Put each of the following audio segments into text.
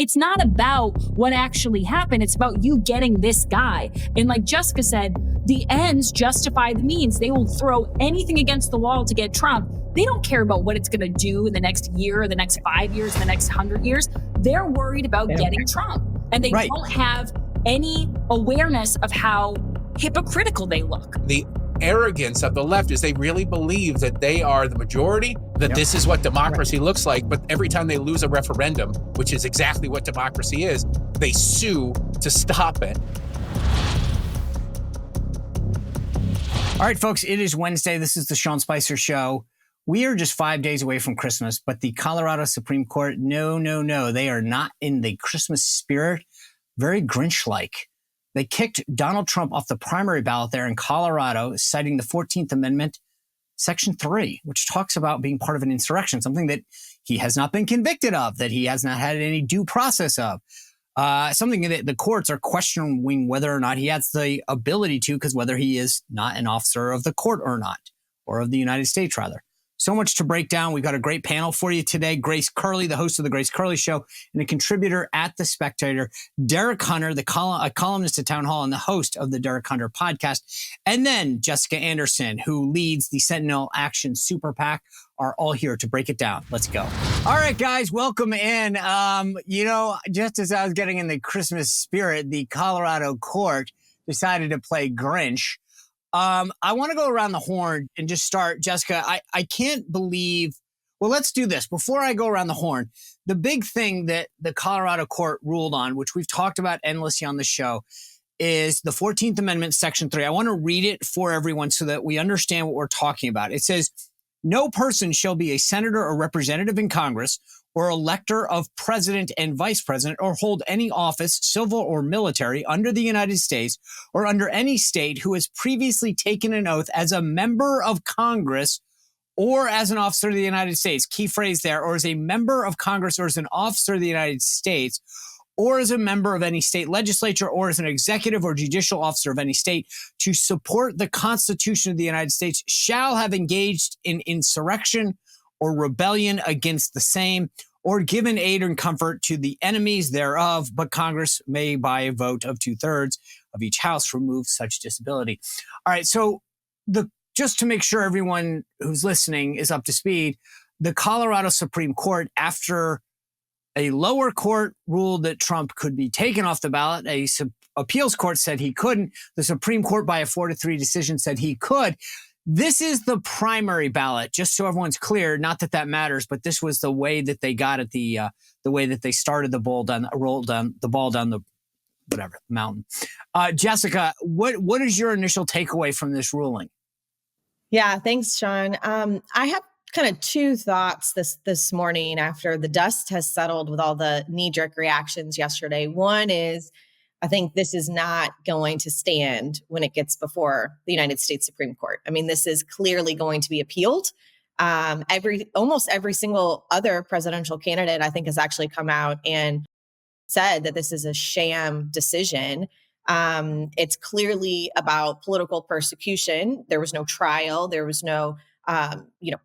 it's not about what actually happened. It's about you getting this guy. And like Jessica said, the ends justify the means. They will throw anything against the wall to get Trump. They don't care about what it's going to do in the next year or the next 5 years, the next 100 years. They're worried about getting Trump. And they don't have any awareness of how hypocritical they look. The arrogance of the left is they really believe that they are the majority, that this is what democracy looks like. But every time they lose a referendum, which is exactly what democracy is, they sue to stop it. All right, folks, it is Wednesday. This is the Sean Spicer Show. We are just 5 days away from Christmas, but the Colorado Supreme Court, no, they are not in the Christmas spirit. Very Grinch-like. They kicked Donald Trump off the primary ballot there in Colorado, citing the 14th Amendment, Section 3, which talks about being part of an insurrection, something that he has not been convicted of, that he has not had any due process of, something that the courts are questioning whether or not he has the ability to, because whether he is not an officer of the court or not, or of the United States, rather. So much to break down. We've got a great panel for you today. Grace Curley, the host of The Grace Curley Show, and a contributor at The Spectator. Derek Hunter, a columnist at Town Hall and the host of the Derek Hunter podcast. And then Jessica Anderson, who leads the Sentinel Action Super PAC, are all here to break it down. Let's go. All right, guys, welcome in. Just as I was getting in the Christmas spirit, the Colorado court decided to play Grinch. I want to go around the horn and just start. Jessica, I can't believe, well, let's do this. Before I go around the horn, the big thing that the Colorado court ruled on, which we've talked about endlessly on the show, is the 14th Amendment, Section 3. I want to read it for everyone so that we understand what we're talking about. It says, no person shall be a senator or representative in Congress or elector of president and vice president or hold any office, civil or military, under the United States or under any state who has previously taken an oath as a member of Congress or as an officer of the United States. Key phrase there, or as a member of Congress or as an officer of the United States, or as a member of any state legislature or as an executive or judicial officer of any state to support the Constitution of the United States shall have engaged in insurrection or rebellion against the same, or given aid and comfort to the enemies thereof, but Congress may, by a vote of 2/3 of each house, remove such disability. All right, so just to make sure everyone who's listening is up to speed, the Colorado Supreme Court, after a lower court ruled that Trump could be taken off the ballot, a appeals court said he couldn't, the Supreme Court by a 4-3 decision said he could. This is the primary ballot, just so everyone's clear. Not that that matters, but this was the way that they got it, the way that they started the ball down, rolled down the ball down the mountain. Jessica, what is your initial takeaway from this ruling? Yeah, thanks, Sean. I have kind of two thoughts this morning after the dust has settled with all the knee-jerk reactions yesterday. One is, I think this is not going to stand when it gets before the United States Supreme Court. I mean, this is clearly going to be appealed. Almost every single other presidential candidate, I think, has actually come out and said that this is a sham decision. It's clearly about political persecution. There was no trial. There was no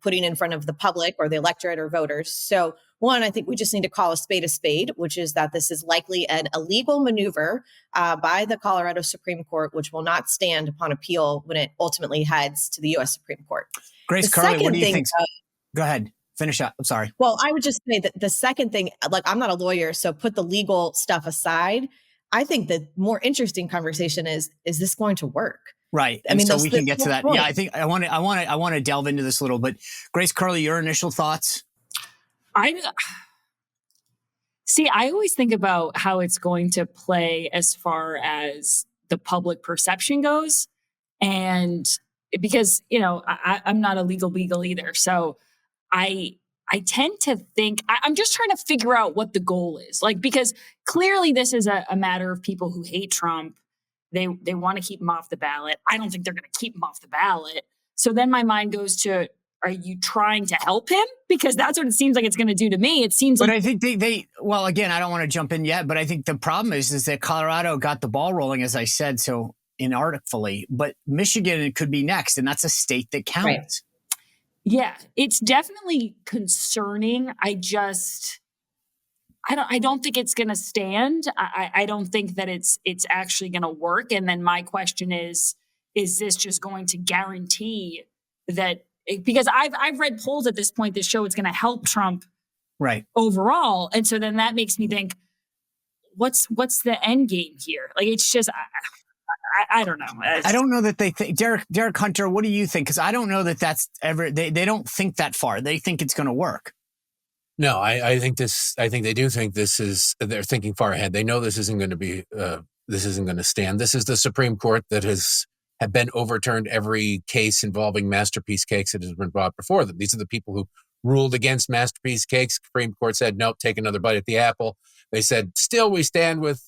putting in front of the public or the electorate or voters. So one, I think we just need to call a spade, which is that this is likely an illegal maneuver by the Colorado Supreme Court, which will not stand upon appeal when it ultimately heads to the U.S. Supreme Court. Grace Curley, what do you think? Go ahead. Finish up. I'm sorry. Well, I would just say that the second thing, I'm not a lawyer, so put the legal stuff aside. I think the more interesting conversation is this going to work? Right. And so we can get to that. Yeah, I think I want to delve into this a little, but Grace Curley, your initial thoughts? I always think about how it's going to play as far as the public perception goes. And because, I'm not a legal beagle either. So I tend to think, I'm just trying to figure out what the goal is. Because clearly this is a matter of people who hate Trump. They want to keep him off the ballot. I don't think they're going to keep him off the ballot. So then my mind goes to, are you trying to help him? Because that's what it seems like it's going to do to me. It seems But like... I think well, again, I don't want to jump in yet, but I think the problem is that Colorado got the ball rolling, as I said, so inartfully. But Michigan could be next, and that's a state that counts. Right. Yeah, it's definitely concerning. I don't think it's going to stand. I don't think that it's actually going to work. And then my question is this just going to guarantee that? Because I've read polls at this point that show it's going to help Trump right overall, and so then that makes me think, what's the end game here? Like, it's just I don't know. I don't know that they think. Derek Hunter, what do you think? Because I don't know that that's ever. They don't think that far. They think it's going to work. No, I think they do think they're thinking far ahead. They know this isn't going to be, this isn't going to stand. This is the Supreme Court that have been overturned every case involving Masterpiece Cakes that has been brought before them. These are the people who ruled against Masterpiece Cakes. Supreme Court said, nope, take another bite at the apple. They said, still, we stand with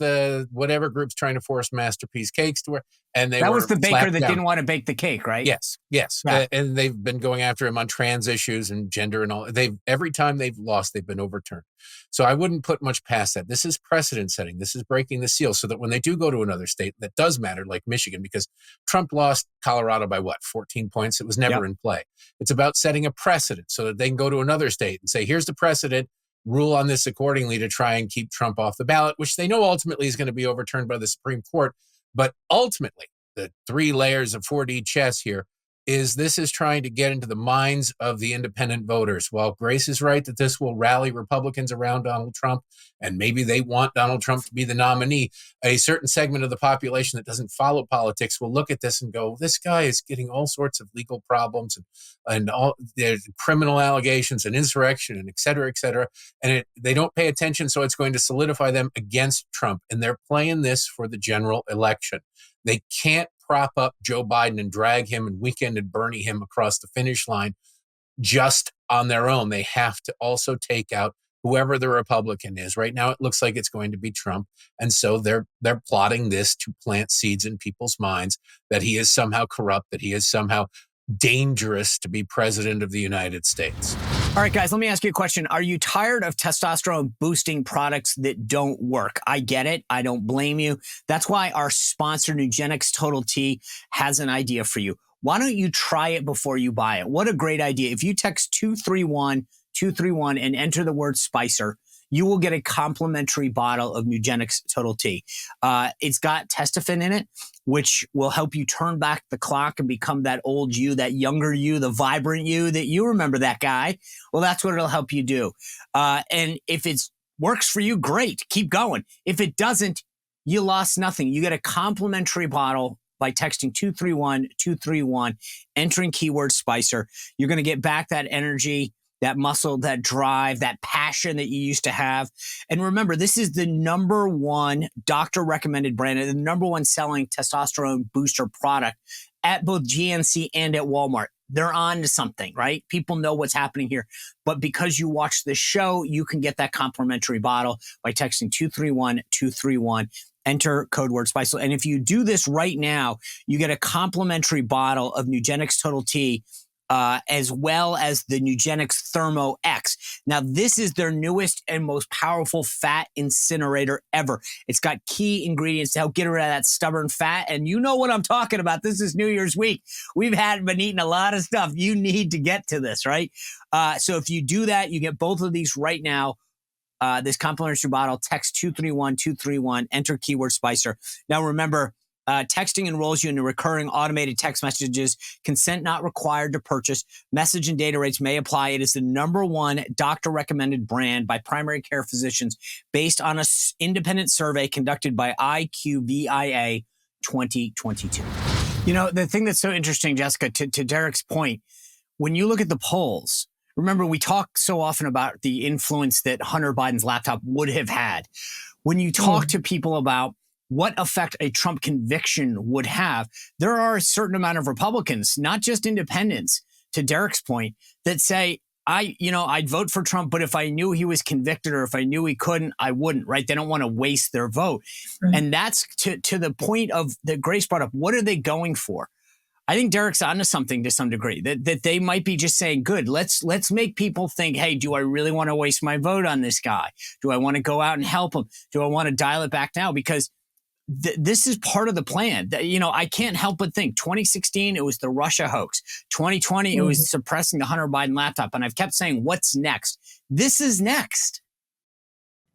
whatever group's trying to force Masterpiece Cakes to work. And that was the baker that didn't want to bake the cake, right? Yes. Yeah. And they've been going after him on trans issues and gender and all. Every time they've lost, they've been overturned. So I wouldn't put much past that. This is precedent setting. This is breaking the seal so that when they do go to another state that does matter, like Michigan, because Trump lost Colorado by 14 points? It was never in play. It's about setting a precedent so that they can go to another state and say, here's the precedent, rule on this accordingly to try and keep Trump off the ballot, which they know ultimately is going to be overturned by the Supreme Court. But ultimately, the 3 layers of 4D chess here is this is trying to get into the minds of the independent voters. While Grace is right that this will rally Republicans around Donald Trump, and maybe they want Donald Trump to be the nominee, a certain segment of the population that doesn't follow politics will look at this and go, this guy is getting all sorts of legal problems and all there's criminal allegations and insurrection and et cetera, and they don't pay attention, so it's going to solidify them against Trump, and they're playing this for the general election. They can't prop up Joe Biden and drag him and weekend and Bernie him across the finish line just on their own. They have to also take out whoever the Republican is. Right now, it looks like it's going to be Trump. And so they're plotting this to plant seeds in people's minds that he is somehow corrupt, that he is somehow dangerous to be president of the United States. All right, guys, let me ask you a question. Are you tired of testosterone boosting products that don't work? I get it. I don't blame you. That's why our sponsor, Nugenix Total T, has an idea for you. Why don't you try it before you buy it? What a great idea. If you text 231 and enter the word Spicer, you will get a complimentary bottle of Nugenix Total T. It's got Testofen in it, which will help you turn back the clock and become that old you, that younger you, the vibrant you that you remember that guy. Well, that's what it'll help you do. And if it works for you, great, keep going. If it doesn't, you lost nothing. You get a complimentary bottle by texting 231, entering keyword Spicer. You're going to get back that energy, that muscle, that drive, that passion that you used to have. And remember, this is the #1 doctor-recommended brand and the #1 selling testosterone booster product at both GNC and at Walmart. They're on to something, right? People know what's happening here. But because you watch this show, you can get that complimentary bottle by texting 231, enter code word SPICE. And if you do this right now, you get a complimentary bottle of Nugenix Total T, as well as the Nugenix Thermo X. Now, this is their newest and most powerful fat incinerator ever. It's got key ingredients to help get rid of that stubborn fat. And you know what I'm talking about. This is New Year's week. We've been eating a lot of stuff. You need to get to this, right? So if you do that, you get both of these right now. This complimentary bottle, text 231, enter keyword Spicer. Now, remember, texting enrolls you into recurring automated text messages. Consent not required to purchase. Message and data rates may apply. It is the #1 doctor-recommended brand by primary care physicians based on an independent survey conducted by IQVIA 2022. You know, the thing that's so interesting, Jessica, to Derek's point, when you look at the polls, remember, we talk so often about the influence that Hunter Biden's laptop would have had. When you talk to people about what effect a Trump conviction would have, there are a certain amount of Republicans, not just independents, to Derek's point, that say, I'd vote for Trump, but if I knew he was convicted or if I knew he couldn't, I wouldn't, right? They don't want to waste their vote. Right. And that's to the point of that Grace brought up. What are they going for? I think Derek's onto something to some degree, that they might be just saying, good, let's make people think, hey, do I really want to waste my vote on this guy? Do I want to go out and help him? Do I want to dial it back now? Because this is part of the plan. I can't help but think 2016, it was the Russia hoax. 2020, it was suppressing the Hunter Biden laptop. And I've kept saying, what's next? This is next.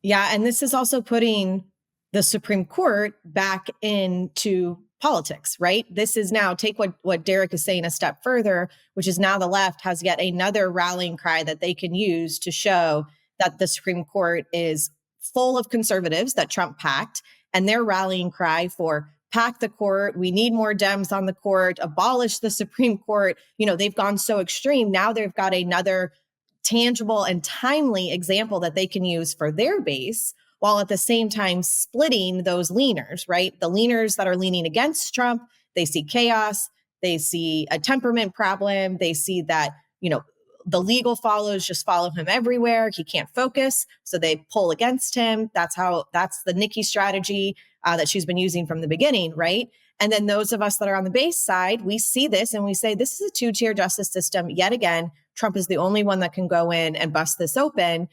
Yeah, and this is also putting the Supreme Court back into politics, right? This is now, take what Derek is saying a step further, which is now the left has yet another rallying cry that they can use to show that the Supreme Court is full of conservatives that Trump packed, and their rallying cry for pack the court, we need more Dems on the court, abolish the Supreme Court. They've gone so extreme. Now they've got another tangible and timely example that they can use for their base, while at the same time splitting those leaners, right? The leaners that are leaning against Trump, they see chaos, they see a temperament problem, they see that, the legal follows just follow him everywhere. He can't focus, so they pull against him. That's the Nikki strategy that she's been using from the beginning, right? And then those of us that are on the base side, we see this and we say, this is a two-tier justice system yet again. Trump is the only one that can go in and bust this open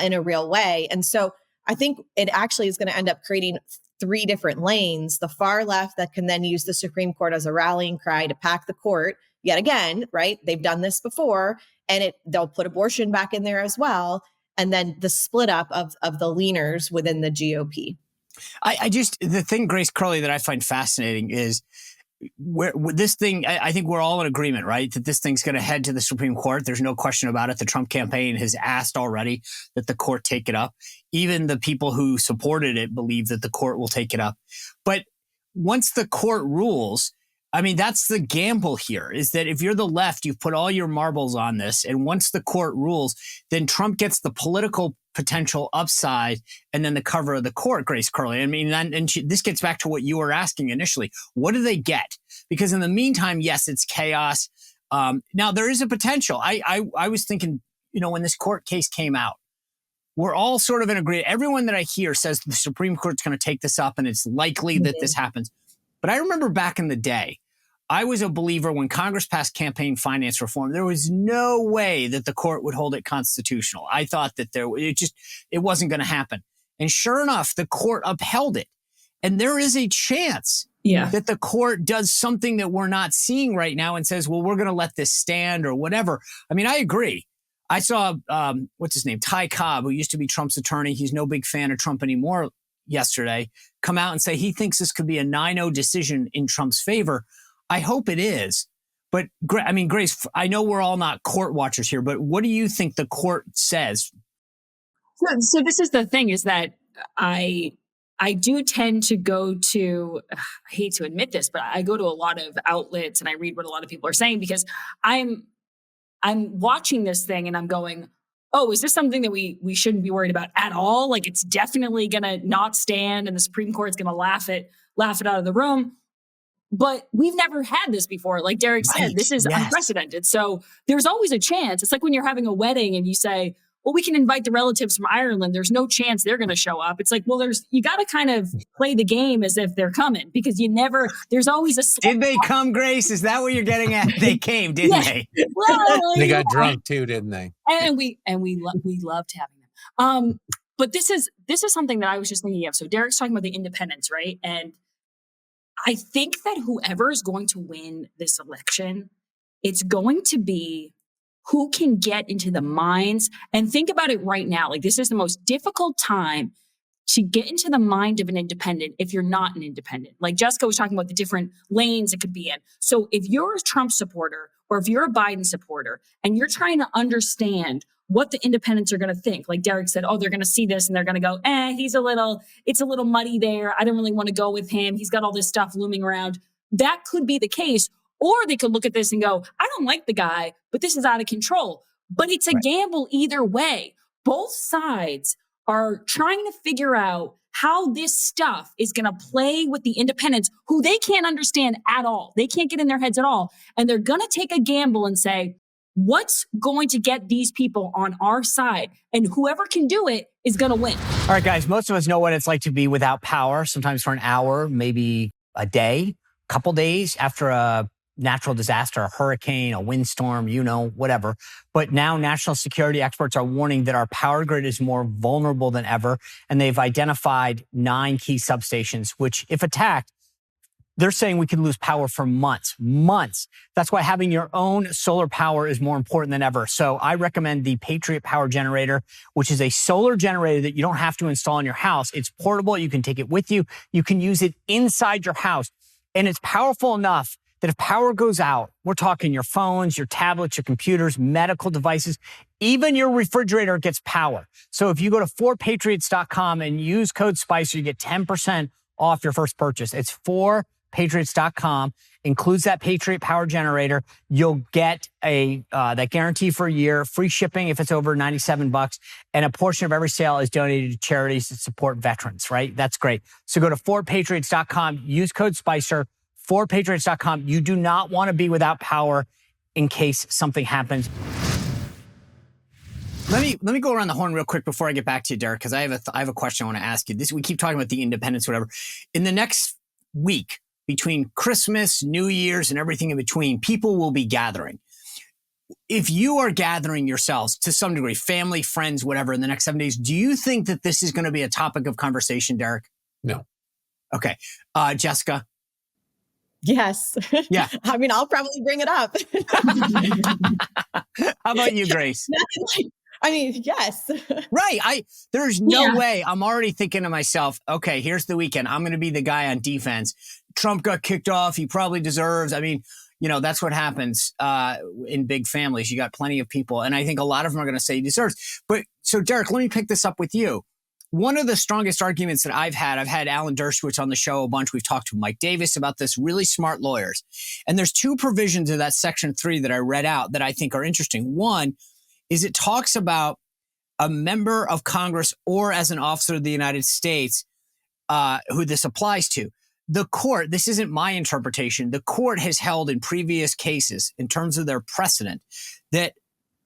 in a real way. And so I think it actually is going to end up creating three different lanes. The far left that can then use the Supreme Court as a rallying cry to pack the court yet again, right? They've done this before, and they'll put abortion back in there as well. And then the split up of the leaners within the GOP. The thing, Grace Curley, that I find fascinating is this thing, I think we're all in agreement, right? That this thing's going to head to the Supreme Court. There's no question about it. The Trump campaign has asked already that the court take it up. Even the people who supported it believe that the court will take it up. But once the court rules, I mean, that's the gamble here, is that if you're the left, you've put all your marbles on this. And once the court rules, then Trump gets the political potential upside and then the cover of the court, Grace Curley. I mean, this gets back to what you were asking initially. What do they get? Because in the meantime, yes, it's chaos. Now, there is a potential. I was thinking, when this court case came out, we're all sort of in agreement. Everyone that I hear says the Supreme Court's going to take this up and it's likely that this happens. But I remember back in the day, I was a believer when Congress passed campaign finance reform, there was no way that the court would hold it constitutional. I thought that it wasn't going to happen. And sure enough, the court upheld it. And there is a chance that the court does something that we're not seeing right now and says, well, we're going to let this stand or whatever. I mean, I agree. I saw, what's his name? Ty Cobb, who used to be Trump's attorney. He's no big fan of Trump anymore, yesterday, come out and say he thinks this could be a 9-0 decision in Trump's favor. I hope it is. But I mean, Grace, I know we're all not court watchers here, but what do you think the court says? So this is the thing, is that I do tend to go to, I hate to admit this, but I go to a lot of outlets and I read what a lot of people are saying, because I'm watching this thing and I'm going, oh, is this something that we shouldn't be worried about at all? Like, it's definitely going to not stand and the Supreme Court's going to laugh it out of the room. But we've never had this before. Like Derek said, this is unprecedented. So there's always a chance. It's like when you're having a wedding and you say, well, we can invite the relatives from Ireland. There's no chance they're going to show up. It's like, well, you got to kind of play the game as if they're coming, because there's always a. Did they come, Grace? Is that what you're getting at? They came, didn't they? Well, they got drunk too, didn't they? And we loved having them. But this is something that I was just thinking of. So Derek's talking about the independents, right? And I think that whoever is going to win this election, it's going to be who can get into the minds, and think about it right now. Like, this is the most difficult time to get into the mind of an independent if you're not an independent. Like Jessica was talking about the different lanes it could be in. So if you're a Trump supporter or if you're a Biden supporter and you're trying to understand what the independents are going to think, like Derek said, oh, they're going to see this and they're going to go, it's a little muddy there. I don't really want to go with him. He's got all this stuff looming around. That could be the case. Or they could look at this and go, I don't like the guy, but this is out of control. But it's a gamble either way. Both sides are trying to figure out how this stuff is going to play with the independents, who they can't understand at all. They can't get in their heads at all. And they're going to take a gamble and say, what's going to get these people on our side? And whoever can do it is going to win. All right, guys, most of us know what it's like to be without power, sometimes for an hour, maybe a day, a couple days after a natural disaster, a hurricane, a windstorm, whatever. But now national security experts are warning that our power grid is more vulnerable than ever. And they've identified 9 key substations, which, if attacked, they're saying we could lose power for months. That's why having your own solar power is more important than ever. So I recommend the Patriot Power Generator, which is a solar generator that you don't have to install in your house. It's portable. You can take it with you. You can use it inside your house. And it's powerful enough that if power goes out, we're talking your phones, your tablets, your computers, medical devices, even your refrigerator gets power. So if you go to 4patriots.com and use code SPICER, you get 10% off your first purchase. It's 4patriots.com, includes that Patriot Power Generator. You'll get that guarantee for a year, free shipping if it's over $97, and a portion of every sale is donated to charities that support veterans, right? That's great. So go to 4patriots.com, use code SPICER, 4patriots.com. You do not want to be without power in case something happens. Let me go around the horn real quick before I get back to you, Derek, because I have a question I want to ask you. We keep talking about the independence, whatever. In the next week, between Christmas, New Year's, and everything in between, people will be gathering. If you are gathering yourselves to some degree, family, friends, whatever, in the next 7 days, do you think that this is going to be a topic of conversation, Derek? No. Okay. Jessica? Yes. Yeah. I mean, I'll probably bring it up. How about you, Grace? Yes. Right. There's no way. I'm already thinking to myself, okay, here's the weekend. I'm going to be the guy on defense. Trump got kicked off. He probably deserves. I mean, that's what happens in big families. You got plenty of people. And I think a lot of them are going to say he deserves. But so, Derek, let me pick this up with you. One of the strongest arguments that I've had Alan Dershowitz on the show a bunch. We've talked to Mike Davis about this, really smart lawyers. And there's two provisions of that Section 3 that I read out that I think are interesting. One is it talks about a member of Congress or as an officer of the United States who this applies to. The court, this isn't my interpretation, the court has held in previous cases in terms of their precedent that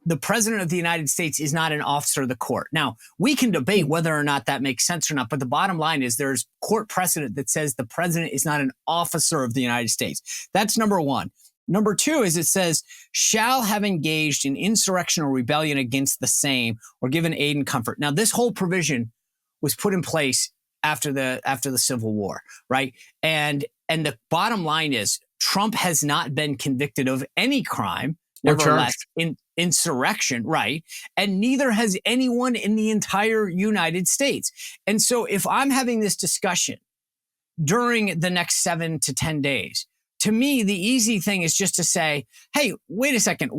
the president of the United States is not an officer of the court. Now, we can debate whether or not that makes sense or not, but the bottom line is there's court precedent that says the president is not an officer of the United States. That's number one. Number two is it says, shall have engaged in insurrection or rebellion against the same or given aid and comfort. Now, this whole provision was put in place after the Civil War, right? And the bottom line is Trump has not been convicted of any crime, nevertheless, in insurrection, right? And neither has anyone in the entire United States. And so if I'm having this discussion during the next 7 to 10 days, to me, the easy thing is just to say, hey, wait a second.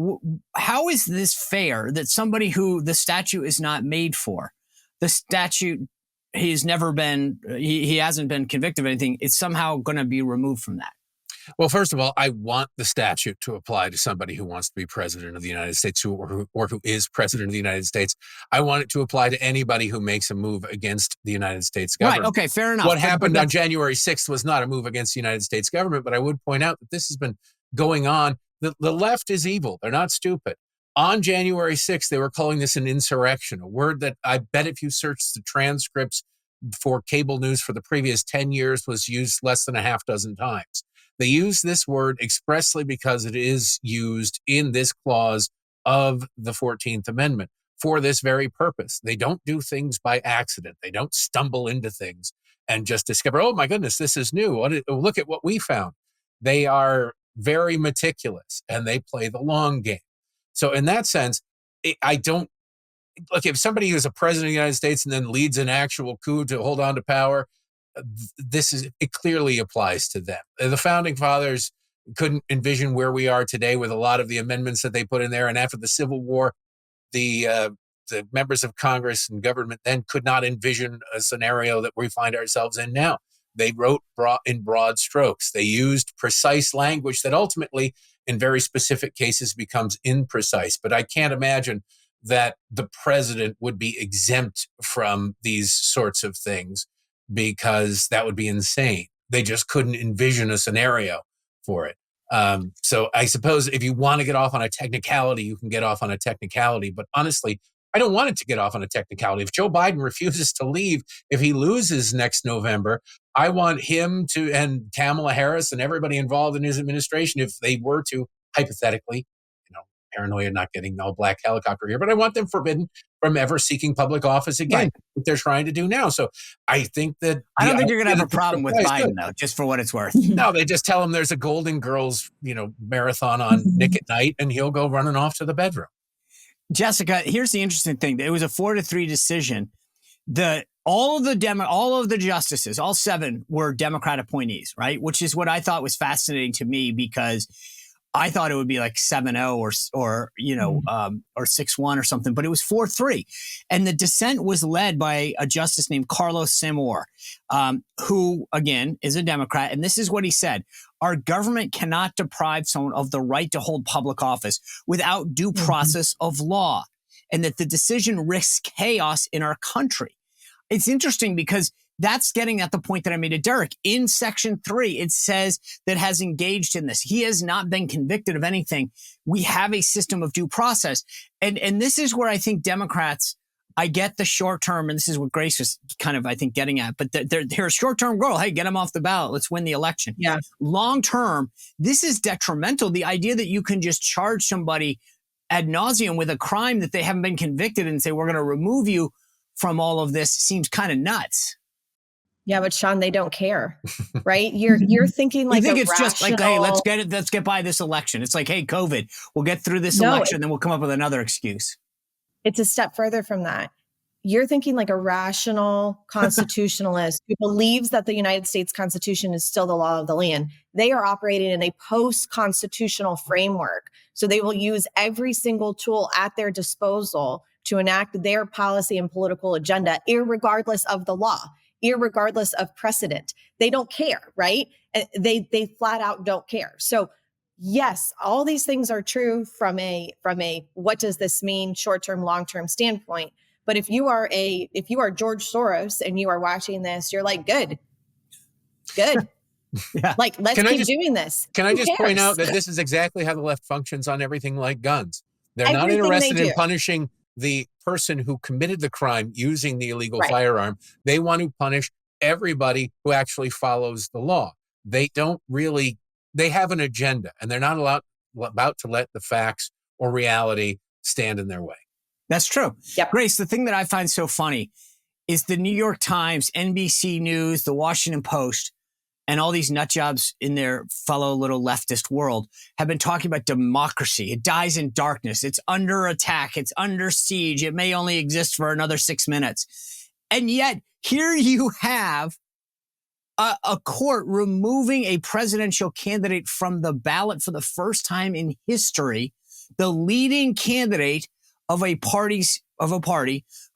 How is this fair that somebody who the statute is not made for, the statute, he hasn't been convicted of anything, it's somehow going to be removed from that? Well, first of all, I want the statute to apply to somebody who wants to be president of the United States or who is president of the United States. I want it to apply to anybody who makes a move against the United States government. Right. Okay. Fair enough. What happened on January 6th was not a move against the United States government, but I would point out that this has been going on. The left is evil. They're not stupid. On January 6th, they were calling this an insurrection, a word that I bet if you search the transcripts for cable news for the previous 10 years was used less than a half dozen times. They use this word expressly because it is used in this clause of the 14th Amendment for this very purpose. They don't do things by accident. They don't stumble into things and just discover, oh my goodness, this is new. Look at what we found. They are very meticulous and they play the long game. So in that sense, I don't, look, if somebody is a president of the United States and then leads an actual coup to hold on to power, it clearly applies to them. The founding fathers couldn't envision where we are today with a lot of the amendments that they put in there. And after the Civil War, the members of Congress and government then could not envision a scenario that we find ourselves in now. They wrote in broad strokes. They used precise language that ultimately, in very specific cases, becomes imprecise. But I can't imagine that the president would be exempt from these sorts of things, because that would be insane. They just couldn't envision a scenario for it. So I suppose if you want to get off on a technicality, you can get off on a technicality. But honestly, I don't want it to get off on a technicality. If Joe Biden refuses to leave, if he loses next November, I want him to, and Kamala Harris and everybody involved in his administration, if they were to hypothetically, paranoia not getting all black helicopter here, but I want them forbidden from ever seeking public office again, what they're trying to do now. So I think that I don't think you're going to have a problem with Biden, though, just for what it's worth. No, they just tell him there's a Golden Girls, marathon on Nick at Night, and he'll go running off to the bedroom. Jessica, here's the interesting thing. It was a 4-3 decision. All of the justices, all 7 were Democrat appointees, right? Which is what I thought was fascinating to me, because I thought it would be like 7-0 or 6-1 or something, but it was 4-3. And the dissent was led by a justice named Carlos Samor, who, again, is a Democrat. And this is what he said: our government cannot deprive someone of the right to hold public office without due process of law, and that the decision risks chaos in our country. It's interesting because that's getting at the point that I made to Derek. In Section 3, it says that has engaged in this. He has not been convicted of anything. We have a system of due process. And this is where I think Democrats, I get the short term, and this is what Grace was kind of, I think, getting at, but they're a short-term goal. Hey, get him off the ballot. Let's win the election. Yeah. Long-term, this is detrimental. The idea that you can just charge somebody ad nauseum with a crime that they haven't been convicted and say, we're going to remove you from all of this, seems kind of nuts. Yeah, but Sean, they don't care, right? You're thinking like, you think a it's rational... just like, hey, let's get by this election. It's like, hey, COVID, we'll get through this election, then we'll come up with another excuse. It's a step further from that. You're thinking like a rational constitutionalist who believes that the United States Constitution is still the law of the land. They are operating in a post-constitutional framework. So they will use every single tool at their disposal to enact their policy and political agenda, irregardless of the law, irregardless of precedent. They don't care, right? They flat out don't care. So yes, all these things are true from a what does this mean short-term, long-term standpoint. But if you are George Soros and you are watching this, you're like, good. Yeah. Like, let's keep doing this. Can I just point out that this is exactly how the left functions on everything like guns? They're not Everything interested they in do. punishing the person who committed the crime using the illegal firearm. They want to punish everybody who actually follows the law. They have an agenda, and they're not about to let the facts or reality stand in their way. That's true. Yep. Grace, the thing that I find so funny is the New York Times, NBC News, the Washington Post, and all these nut jobs in their fellow little leftist world have been talking about democracy. It dies in darkness. It's under attack. It's under siege. It may only exist for another 6 minutes. And yet here you have a court removing a presidential candidate from the ballot for the first time in history, the leading candidate of a party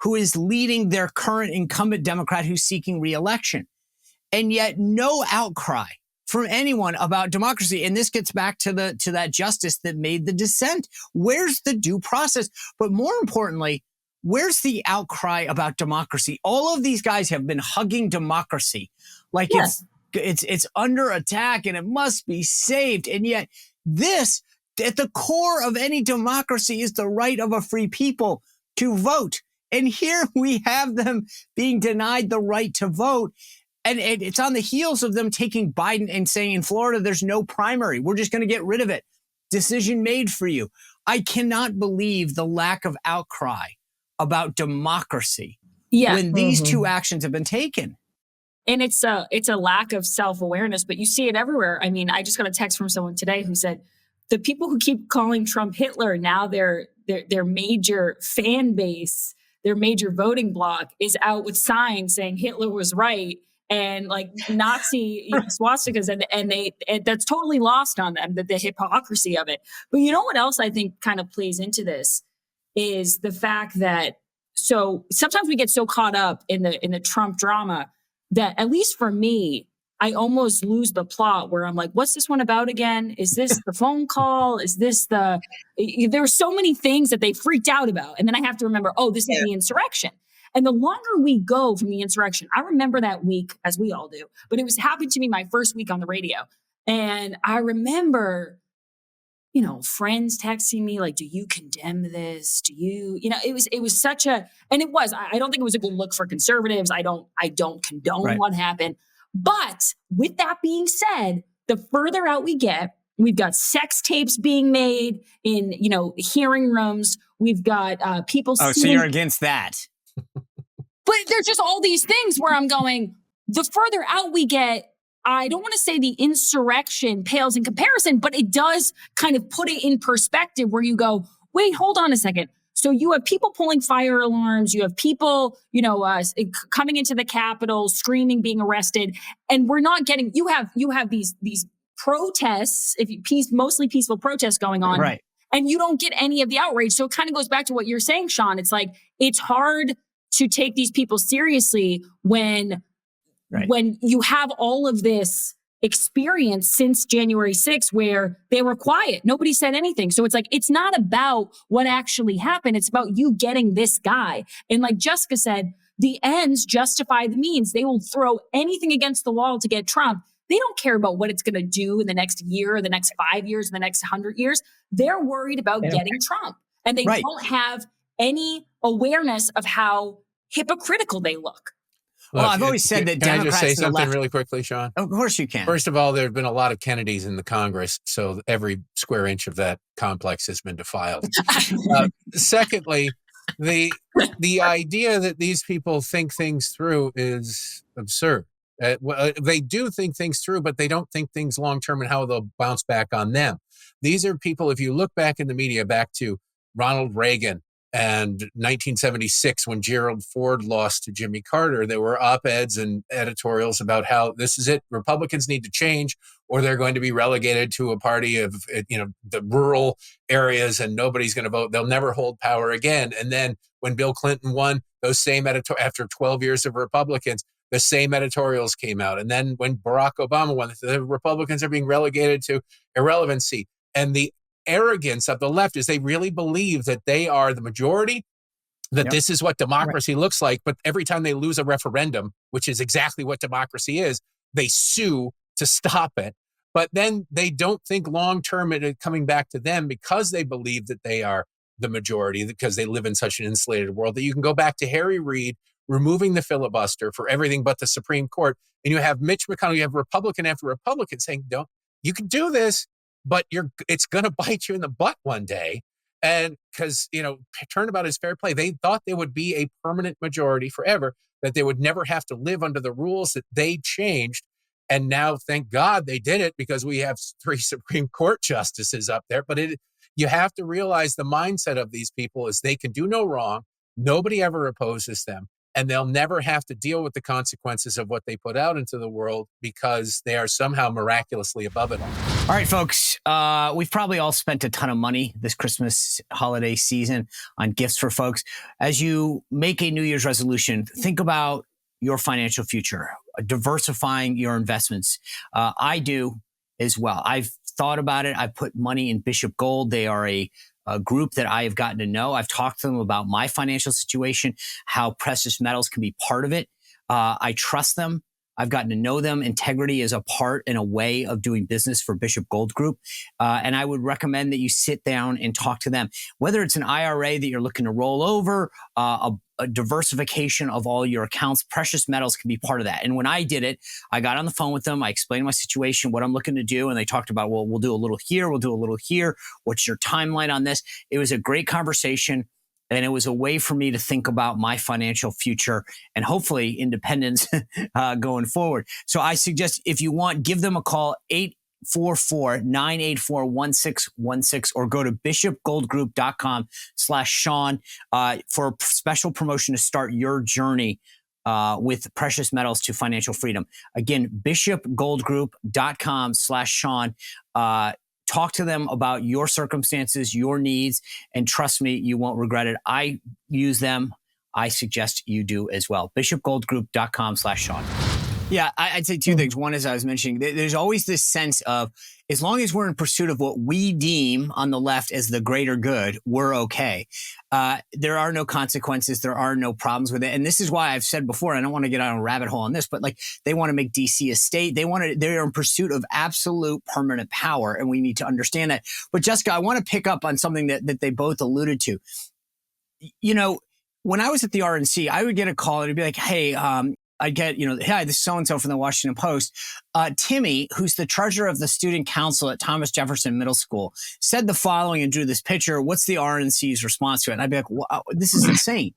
who is leading their current incumbent Democrat who's seeking re-election. And yet no outcry from anyone about democracy. And this gets back to that justice that made the dissent. Where's the due process? But more importantly, where's the outcry about democracy? All of these guys have been hugging democracy like it's under attack and it must be saved. And yet this, at the core of any democracy, is the right of a free people to vote. And here we have them being denied the right to vote. And it's on the heels of them taking Biden and saying in Florida, there's no primary. We're just going to get rid of it. Decision made for you. I cannot believe the lack of outcry about democracy when these two actions have been taken. And it's a lack of self-awareness, but you see it everywhere. I mean, I just got a text from someone today who said the people who keep calling Trump Hitler, now their major fan base, their major voting bloc is out with signs saying Hitler was right. And like Nazi swastikas, and that's totally lost on them, the hypocrisy of it. But you know what else I think kind of plays into this is the fact that so sometimes we get so caught up in the Trump drama that, at least for me, I almost lose the plot where I'm like, what's this one about again? Is this the phone call? Is this there were so many things that they freaked out about. And then I have to remember, this is the insurrection. And the longer we go from the insurrection, I remember that week, as we all do, but it happened to me my first week on the radio. And I remember, friends texting me like, do you condemn this? Do you, it was such a, and it was, I don't think it was a good look for conservatives. I don't condone what happened. But with that being said, the further out we get, We've got sex tapes being made in, hearing rooms. We've got people. Oh, so you're against that? But there's just all these things where I'm going, the further out we get, I don't want to say the insurrection pales in comparison, but it does kind of put it in perspective where you go, wait, hold on a second. So you have people pulling fire alarms, you have people, coming into the Capitol, screaming, being arrested, and we're not getting. You have these protests, mostly peaceful protests going on, right? And you don't get any of the outrage. So it kind of goes back to what you're saying, Sean. It's like it's hard to take these people seriously when you have all of this experience since January 6th where they were quiet. Nobody said anything. So it's like, it's not about what actually happened. It's about you getting this guy. And like Jessica said, the ends justify the means. They will throw anything against the wall to get Trump. They don't care about what it's going to do in the next year, or the next 5 years, or the next 100 years. They're worried about getting Trump. And they don't have any awareness of how hypocritical they look. Well, I've always said that Can Democrats I just say something left, really quickly, Sean? Of course you can. First of all, there have been a lot of Kennedys in the Congress, so every square inch of that complex has been defiled. Secondly, the idea that these people think things through is absurd. They do think things through, but they don't think things long-term and how they'll bounce back on them. These are people, if you look back in the media, back to Ronald Reagan and 1976, when Gerald Ford lost to Jimmy Carter, there were op-eds and editorials about how this is it. Republicans need to change, or they're going to be relegated to a party of, the rural areas, and nobody's going to vote. They'll never hold power again. And then when Bill Clinton won, those same after 12 years of Republicans, the same editorials came out. And then when Barack Obama won, the Republicans are being relegated to irrelevancy. And the arrogance of the left is they really believe that they are the majority, that this is what democracy looks like. But every time they lose a referendum, which is exactly what democracy is, they sue to stop it. But then they don't think long-term it coming back to them, because they believe that they are the majority, because they live in such an insulated world, that you can go back to Harry Reid removing the filibuster for everything but the Supreme Court. And you have Mitch McConnell, you have Republican after Republican saying, you can do this, but it's going to bite you in the butt one day. And because, turnabout is fair play. They thought they would be a permanent majority forever, that they would never have to live under the rules that they changed. And now, thank God they did it, because we have 3 Supreme Court justices up there. But you have to realize the mindset of these people is they can do no wrong. Nobody ever opposes them. And they'll never have to deal with the consequences of what they put out into the world, because they are somehow miraculously above it all. All right, folks, we've probably all spent a ton of money this Christmas holiday season on gifts for folks. As you make a New Year's resolution, think about your financial future, diversifying your investments. I do as well. I've thought about it. I've put money in Bishop Gold. They are a group that I have gotten to know. I've talked to them about my financial situation, how precious metals can be part of it. I trust them. I've gotten to know them. Integrity is a part and a way of doing business for Bishop Gold Group. And I would recommend that you sit down and talk to them. Whether it's an IRA that you're looking to roll over, a diversification of all your accounts, precious metals can be part of that. And when I did it, I got on the phone with them. I explained my situation, what I'm looking to do. And they talked about, well, we'll do a little here. We'll do a little here. What's your timeline on this? It was a great conversation. And it was a way for me to think about my financial future and hopefully independence going forward. So I suggest, if you want, give them a call, 844-984-1616, or go to bishopgoldgroup.com/Sean for a special promotion to start your journey with precious metals to financial freedom. Again, bishopgoldgroup.com/Sean. Talk to them about your circumstances, your needs, and trust me, you won't regret it. I use them. I suggest you do as well. bishopgoldgroup.com/Sean. Yeah, I'd say 2 things. One, as I was mentioning, there's always this sense of, as long as we're in pursuit of what we deem on the left as the greater good, we're okay. There are no consequences. There are no problems with it. And this is why I've said before, I don't want to get on a rabbit hole on this, but like, they want to make DC a state. They're in pursuit of absolute permanent power. And we need to understand that. But Jessica, I want to pick up on something that they both alluded to. When I was at the RNC, I would get a call and it'd be like, hey, I get, hey, this is so-and-so from the Washington Post. Timmy, who's the treasurer of the student council at Thomas Jefferson Middle School, said the following and drew this picture. What's the RNC's response to it? And I'd be like, wow, this is insane.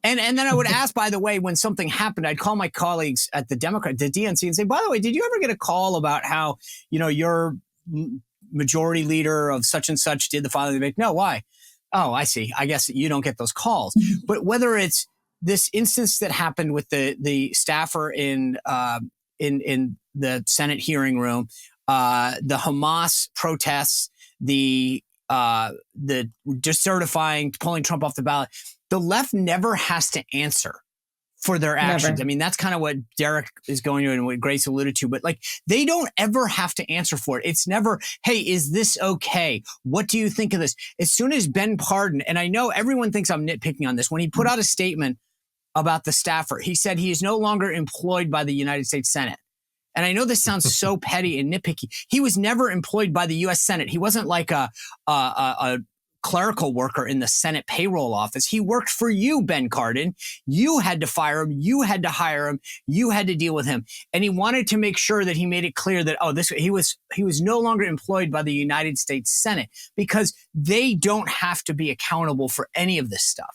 And then I would ask, by the way, when something happened, I'd call my colleagues at the DNC and say, by the way, did you ever get a call about how, your majority leader of such and such did the following? They'd be like, no, why? Oh, I see. I guess you don't get those calls. But whether it's this instance that happened with the staffer in the Senate hearing room, the Hamas protests, the decertifying, pulling Trump off the ballot, the left never has to answer for their actions. Never. I mean, that's kind of what Derek is going to and what Grace alluded to, but they don't ever have to answer for it. It's never, hey, is this okay? What do you think of this? As soon as Ben Cardin, and I know everyone thinks I'm nitpicking on this, when he put out a statement about the staffer, he said he is no longer employed by the United States Senate. And I know this sounds so petty and nitpicky. He was never employed by the U.S. Senate. He wasn't like a clerical worker in the Senate payroll office. He worked for you, Ben Cardin. You had to fire him. You had to hire him. You had to deal with him. And he wanted to make sure that he made it clear that, he was no longer employed by the United States Senate, because they don't have to be accountable for any of this stuff.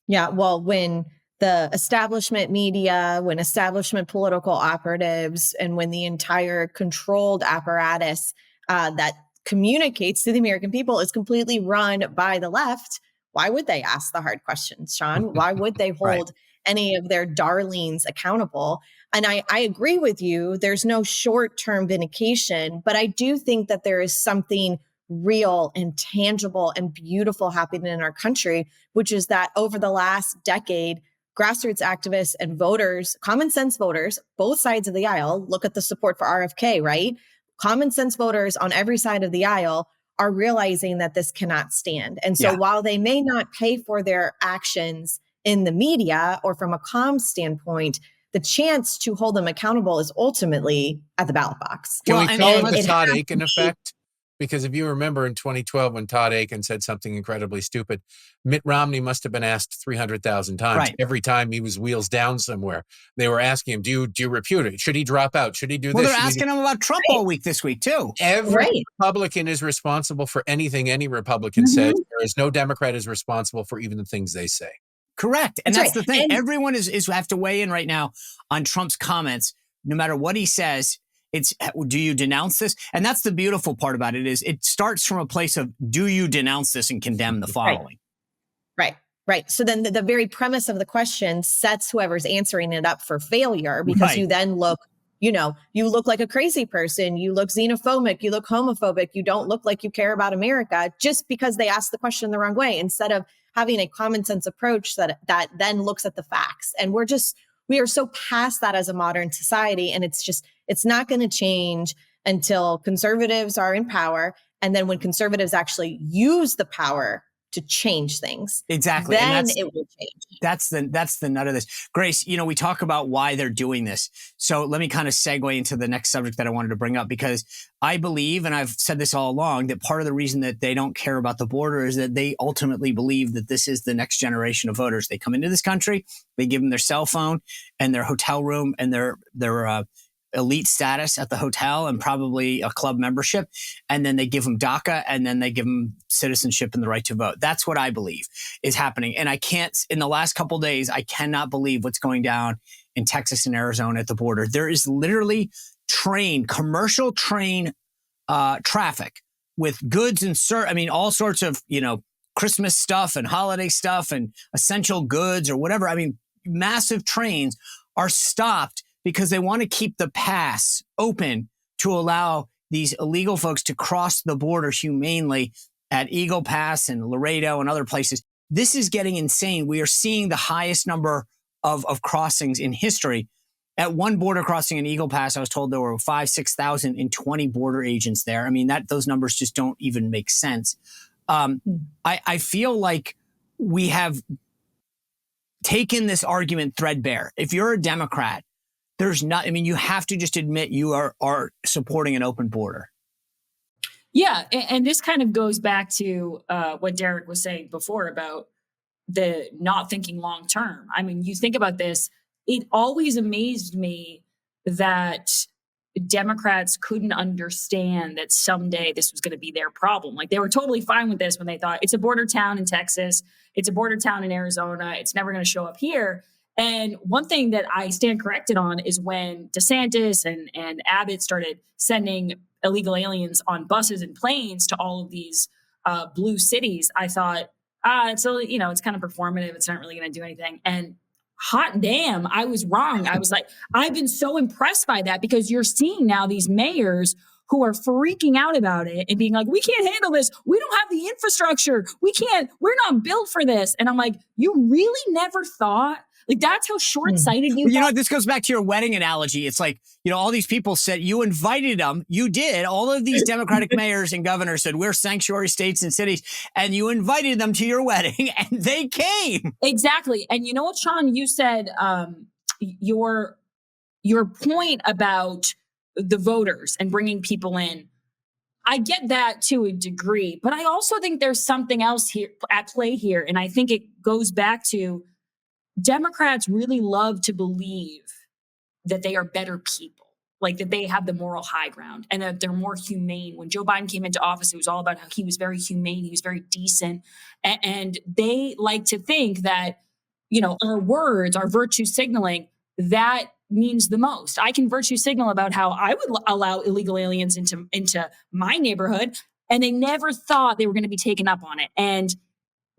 Yeah, well, when the establishment media, when establishment political operatives, and when the entire controlled apparatus that communicates to the American people is completely run by the left, why would they ask the hard questions, Sean? Why would they hold any of their darlings accountable? And I agree with you. There's no short-term vindication, but I do think that there is something real and tangible and beautiful happening in our country, which is that over the last decade, grassroots activists and voters, common sense voters, both sides of the aisle, look at the support for RFK, right? Common sense voters on every side of the aisle are realizing that this cannot stand. And so while they may not pay for their actions in the media or from a comms standpoint, the chance to hold them accountable is ultimately at the ballot box. Can we call it the Todd Aiken effect? Because if you remember in 2012, when Todd Aiken said something incredibly stupid, Mitt Romney must have been asked 300,000 times every time he was wheels down somewhere. They were asking him, do you repute it? Should he drop out? Should he do this? Well, they're asking him about Trump all week this week, too. Every Republican is responsible for anything any Republican says, whereas no Democrat is responsible for even the things they say. Correct. And that's the thing. And everyone is have to weigh in right now on Trump's comments. No matter what he says, it's, do you denounce this? And that's the beautiful part about it, is it starts from a place of, do you denounce this and condemn the following? Right. So then the very premise of the question sets whoever's answering it up for failure, because you then look, you look like a crazy person. You look xenophobic. You look homophobic. You don't look like you care about America, just because they asked the question the wrong way, instead of having a common sense approach that then looks at the facts. And we are so past that as a modern society. And it's not going to change until conservatives are in power. And then when conservatives actually use the power to change things, exactly, then it will change. That's the nut of this. Grace, we talk about why they're doing this. So let me kind of segue into the next subject that I wanted to bring up, because I believe, and I've said this all along, that part of the reason that they don't care about the border is that they ultimately believe that this is the next generation of voters. They come into this country, they give them their cell phone and their hotel room and their elite status at the hotel and probably a club membership. And then they give them DACA, and then they give them citizenship and the right to vote. That's what I believe is happening. And in the last couple of days, I cannot believe what's going down in Texas and Arizona at the border. There is literally commercial train traffic with goods and all sorts of, Christmas stuff and holiday stuff and essential goods or whatever. Massive trains are stopped because they want to keep the pass open to allow these illegal folks to cross the border humanely at Eagle Pass and Laredo and other places. This is getting insane. We are seeing the highest number of crossings in history. At one border crossing in Eagle Pass, I was told there were 5,000-6,000 and 20 border agents there. Those numbers just don't even make sense. I feel like we have taken this argument threadbare. If you're a Democrat, you have to just admit you are supporting an open border. Yeah. And this kind of goes back to what Derek was saying before about the not thinking long term. You think about this, it always amazed me that Democrats couldn't understand that someday this was going to be their problem. Like they were totally fine with this when they thought it's a border town in Texas, it's a border town in Arizona, it's never going to show up here. And one thing that I stand corrected on is when DeSantis and Abbott started sending illegal aliens on buses and planes to all of these blue cities, I thought, it's kind of performative. It's not really going to do anything. And hot damn, I was wrong. I was like, I've been so impressed by that because you're seeing now these mayors who are freaking out about it and being like, we can't handle this. We don't have the infrastructure. We're not built for this. And I'm like, you really never thought? Like, that's how short-sighted you know, this goes back to your wedding analogy. It's like, all these people said you invited them. You did. All of these Democratic mayors and governors said, we're sanctuary states and cities. And you invited them to your wedding and they came. Exactly. And you know what, Sean, you said your point about the voters and bringing people in. I get that to a degree, but I also think there's something else here at play here. And I think it goes back to Democrats really love to believe that they are better people, like that they have the moral high ground and that they're more humane. When Joe Biden came into office, it was all about how he was very humane. He was very decent. And they like to think that, our words, our virtue signaling, that means the most. I can virtue signal about how I would allow illegal aliens into my neighborhood, and they never thought they were going to be taken up on it. And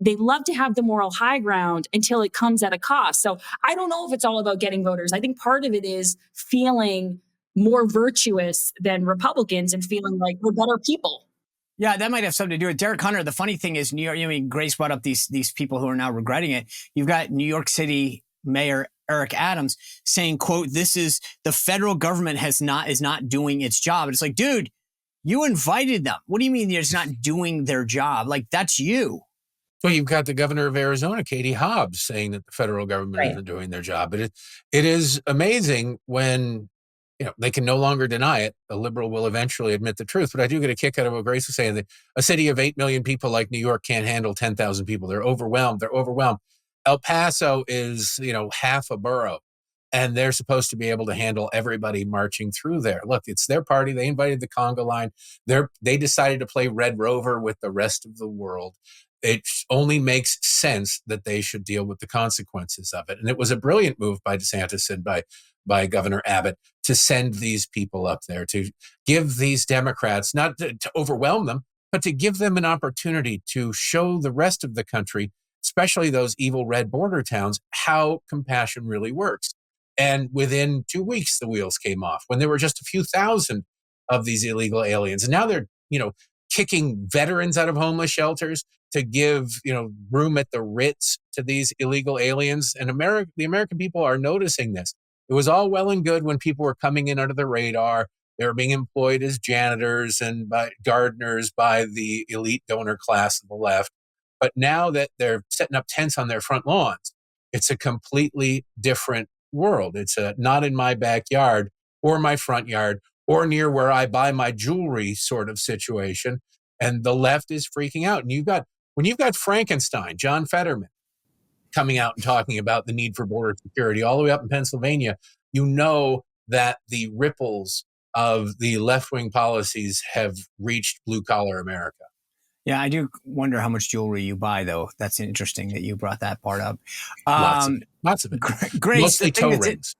they love to have the moral high ground until it comes at a cost. So I don't know if it's all about getting voters. I think part of it is feeling more virtuous than Republicans and feeling like we're better people. Yeah, that might have something to do with Derek Hunter. The funny thing is, New York, Grace brought up these people who are now regretting it. You've got New York City Mayor Eric Adams saying, quote, this is the federal government is not doing its job. And it's like, dude, you invited them. What do you mean they're just not doing their job? Like, that's you. Well, you've got the governor of Arizona, Katie Hobbs, saying that the federal government isn't doing their job. But it is amazing when they can no longer deny it. A liberal will eventually admit the truth. But I do get a kick out of what Grace was saying, that a city of 8 million people like New York can't handle 10,000 people. They're overwhelmed. El Paso is, half a borough, and they're supposed to be able to handle everybody marching through there. Look, it's their party. They invited the conga line. They decided to play Red Rover with the rest of the world. It only makes sense that they should deal with the consequences of it. And it was a brilliant move by DeSantis and by Governor Abbott to send these people up there, to give these Democrats, not to overwhelm them, but to give them an opportunity to show the rest of the country, especially those evil red border towns, how compassion really works. And within 2 weeks, the wheels came off when there were just a few thousand of these illegal aliens. And now they're, kicking veterans out of homeless shelters to give, room at the Ritz to these illegal aliens. And the American people are noticing this. It was all well and good when people were coming in under the radar. They were being employed as janitors and by gardeners by the elite donor class of the left. But now that they're setting up tents on their front lawns, it's a completely different world. It's a not in my backyard or my front yard or near where I buy my jewelry sort of situation. And the left is freaking out. And when you've got Frankenstein, John Fetterman, coming out and talking about the need for border security all the way up in Pennsylvania, that the ripples of the left-wing policies have reached blue-collar America. Yeah, I do wonder how much jewelry you buy, though. That's interesting that you brought that part up. Lots of it. Grace, mostly toe rings.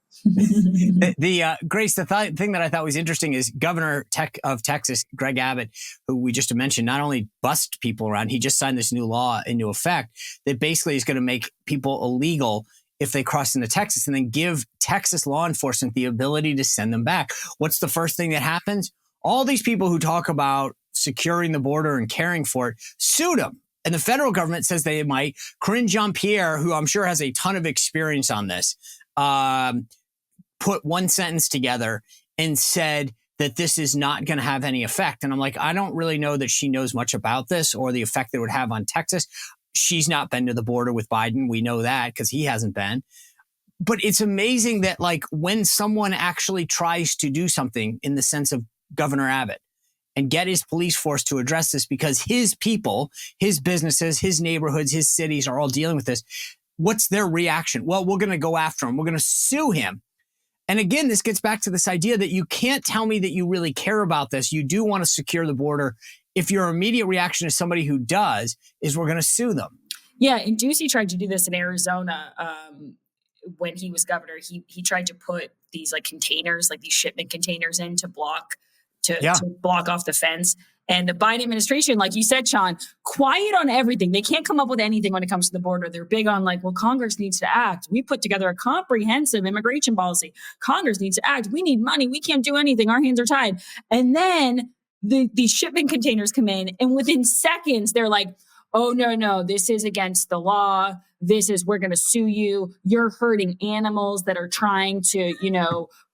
Grace, the thing that I thought was interesting is Governor of Texas, Greg Abbott, who we just mentioned, not only bust people around, he just signed this new law into effect that basically is going to make people illegal if they cross into Texas and then give Texas law enforcement the ability to send them back. What's the first thing that happens? All these people who talk about securing the border and caring for it sued them. And the federal government says they might. Corinne Jean-Pierre, who I'm sure has a ton of experience on this, put one sentence together and said that this is not going to have any effect. And I'm like, I don't really know that she knows much about this or the effect that it would have on Texas. She's not been to the border with Biden. We know that because he hasn't been. But it's amazing that when someone actually tries to do something in the sense of Governor Abbott and get his police force to address this because his people, his businesses, his neighborhoods, his cities are all dealing with this, what's their reaction? Well, we're going to go after him. We're going to sue him. And again, this gets back to this idea that you can't tell me that you really care about this. You do want to secure the border. If your immediate reaction is somebody who does, is we're going to sue them. Yeah, and Ducey tried to do this in Arizona when he was governor. He tried to put these like containers, like these shipment containers in to block off the fence. And the Biden administration, like you said, Sean, quiet on everything. They can't come up with anything when it comes to the border. They're big on like, well, Congress needs to act. We put together a comprehensive immigration policy. Congress needs to act. We need money. We can't do anything. Our hands are tied. And then these shipment containers come in, and within seconds, they're like, oh, no, this is against the law. We're going to sue you. You're hurting animals that are trying to,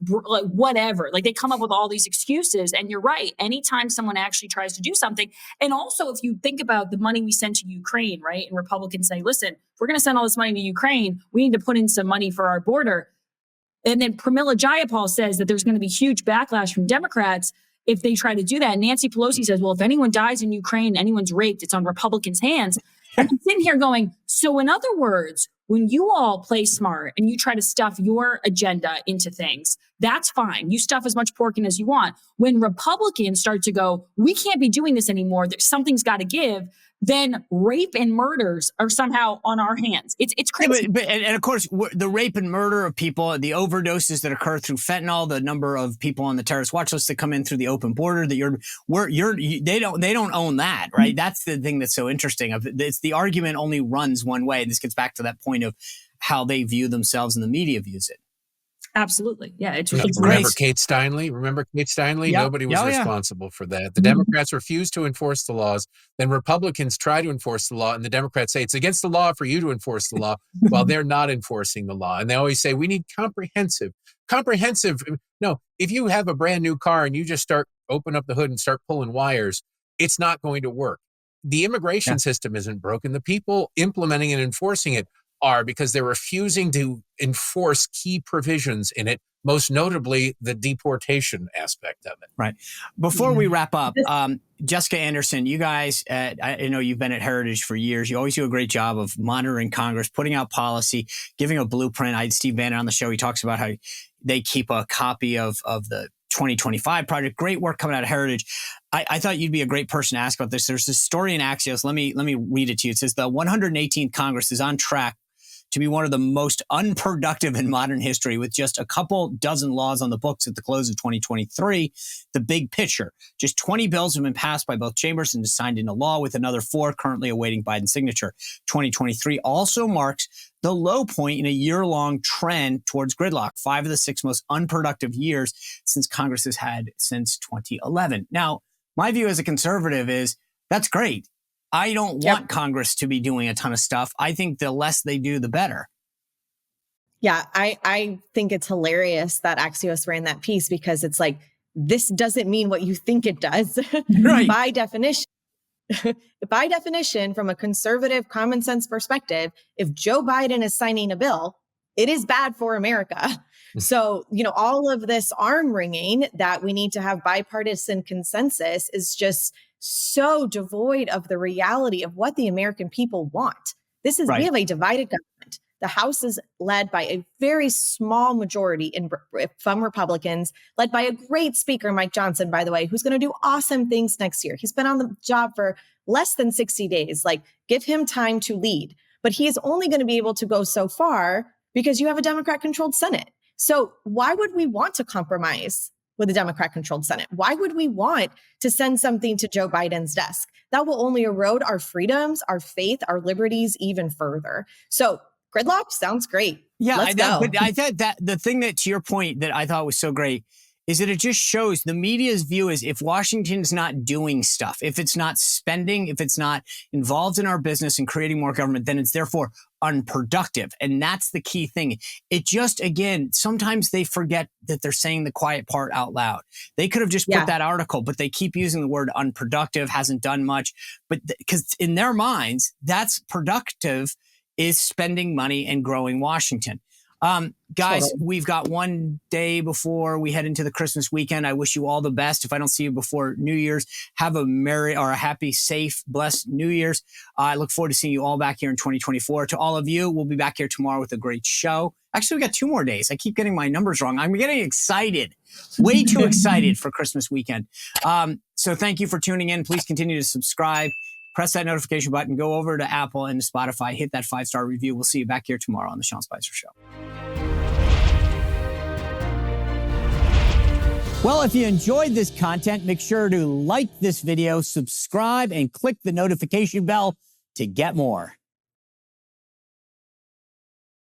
like whatever. Like they come up with all these excuses. And you're right. Anytime someone actually tries to do something. And also, if you think about the money we send to Ukraine, right? And Republicans say, listen, if we're going to send all this money to Ukraine, we need to put in some money for our border. And then Pramila Jayapal says that there's going to be huge backlash from Democrats if they try to do that. Nancy Pelosi says, well, if anyone dies in Ukraine, anyone's raped, it's on Republicans' hands. And I'm sitting here going, so in other words, when you all play smart and you try to stuff your agenda into things, that's fine. You stuff as much pork in as you want. When Republicans start to go, we can't be doing this anymore, something's got to give, then rape and murders are somehow on our hands. It's crazy. Yeah, and of course, the rape and murder of people, the overdoses that occur through fentanyl, the number of people on the terrorist watch list that come in through the open border, that they don't own that, right? Mm-hmm. That's the thing that's so interesting. It's the argument only runs one way. This gets back to that point of how they view themselves and the media views it. Absolutely. Yeah. It's Remember Kate Steinle? Yep. Nobody was responsible for that. The Democrats refused to enforce the laws. Then Republicans try to enforce the law, and the Democrats say it's against the law for you to enforce the law while they're not enforcing the law. And they always say we need comprehensive. No, if you have a brand new car and you just open up the hood and start pulling wires, it's not going to work. The immigration system isn't broken. The people implementing and enforcing it are, because they're refusing to enforce key provisions in it, most notably the deportation aspect of it. Right. Before we wrap up, Jessica Anderson, you guys, I know you've been at Heritage for years. You always do a great job of monitoring Congress, putting out policy, giving a blueprint. I had Steve Bannon on the show. He talks about how they keep a copy of the 2025 project. Great work coming out of Heritage. I thought you'd be a great person to ask about this. There's this story in Axios. Let me read it to you. It says the 118th Congress is on track to be one of the most unproductive in modern history, with just a couple dozen laws on the books at the close of 2023. The big picture: just 20 bills have been passed by both chambers and signed into law, with another 4 currently awaiting Biden's signature. 2023 also marks the low point in a year-long trend towards gridlock, 5 of the 6 most unproductive years since Congress has had since 2011. Now, my view as a conservative is that's great. I don't want Congress to be doing a ton of stuff. I think the less they do, the better. Yeah, I think it's hilarious that Axios ran that piece, because it's like, this doesn't mean what you think it does. Right. By definition, from a conservative common sense perspective, if Joe Biden is signing a bill, it is bad for America. So, all of this arm wringing that we need to have bipartisan consensus is just so devoid of the reality of what the American people want. We have a divided government. The House is led by a very small majority from Republicans, led by a great speaker, Mike Johnson, by the way, who's going to do awesome things next year. He's been on the job for less than 60 days. Like, give him time to lead. But he is only going to be able to go so far because you have a Democrat-controlled Senate. So why would we want to compromise with a Democrat-controlled Senate? Why would we want to send something to Joe Biden's desk? That will only erode our freedoms, our faith, our liberties even further. So gridlock sounds great. Yeah, Let's go. But I thought that the thing that, to your point, that I thought was so great is that it just shows the media's view is, if Washington's not doing stuff, if it's not spending, if it's not involved in our business and creating more government, then it's therefore unproductive. And that's the key thing. It just, again, sometimes they forget that they're saying the quiet part out loud. They could have just put that article, but they keep using the word unproductive, hasn't done much. But because in their minds, that's productive, is spending money and growing Washington. Guys, Totally. we've got one day before we head into the Christmas weekend. I wish you all the best. If I don't see you before New Year's, have a merry or a happy, safe, blessed New Year's. I look forward to seeing you all back here in 2024. To all of you, we'll be back here tomorrow with a great show. Actually, we got 2 more days. I keep getting my numbers wrong. I'm getting excited, way too excited for Christmas weekend. So thank you for tuning in. Please continue to subscribe. Press that notification button. Go over to Apple and to Spotify. Hit that 5-star review. We'll see you back here tomorrow on The Sean Spicer Show. Well, if you enjoyed this content, make sure to like this video, subscribe, and click the notification bell to get more.